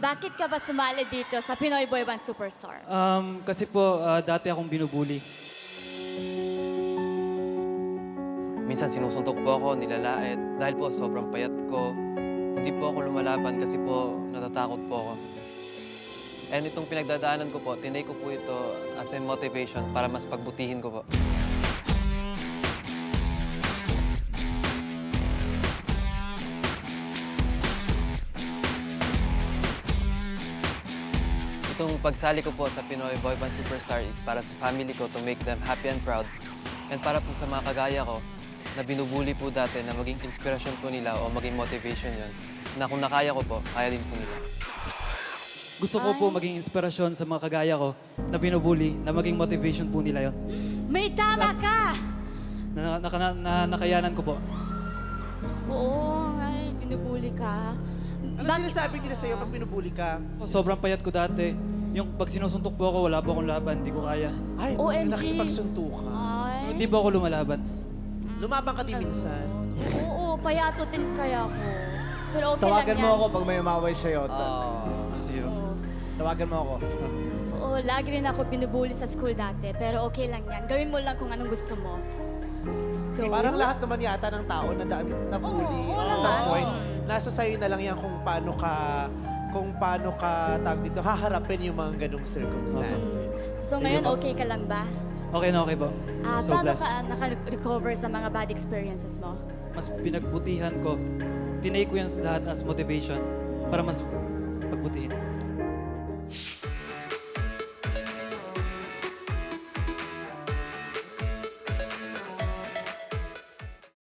Bakit ka ba sumali dito sa Pinoy Boy Band Superstar? Kasi po, dati akong binubuli. Minsan sinusuntok po ako, nilalait. Dahil po sobrang payat ko. Hindi po ako lumalaban kasi po natatakot po ako. And itong pinagdadaanan ko po, tinake ko po ito as a motivation para mas pagbutihin ko po. Itong pagsali ko po sa Pinoy Boy Band Superstar is para sa family ko to make them happy and proud. And para po sa mga kagaya ko, na binubuli po dati na maging inspirasyon po nila o maging motivation yon. Na kung nakaya ko po, kaya din po nila. Gusto ko po maging inspirasyon sa mga kagaya ko na binubuli, na maging motivation po nila yon. May tama ka! Nakayanan ko po. Oo, ay, binubuli ka. Ano sinasabi nila sa'yo pag binubuli ka? Sobrang payat ko dati. Yung pag sinusuntok po ako, wala po akong laban, hindi ko kaya. Ay, OMG. nakikipagsuntukan. Ay, Hindi po ako lumalaban. Lumabang ka din minsan. oo, payatutin kaya ako. Pero okay Tawagan lang mo yan. ako pag may umaway sa'yo. Kasi Tawagan mo ako. Oo, lagi rin ako binubuli sa school dati. Pero okay lang yan. Gawin mo lang kung anong gusto mo. So, Parang lahat naman yata ng tao na daan na bully. Oo, At some naman. point, nasa sayo na lang yan kung paano ka tawag dito, haharapin yung mga ganong circumstances. so ngayon okay ka lang ba? okay na okay po. So Paano blessed. ka naka-recover sa mga bad experiences mo? Mas pinagbutihan ko. Tinake ko yan lahat as motivation para mas pagbutihin.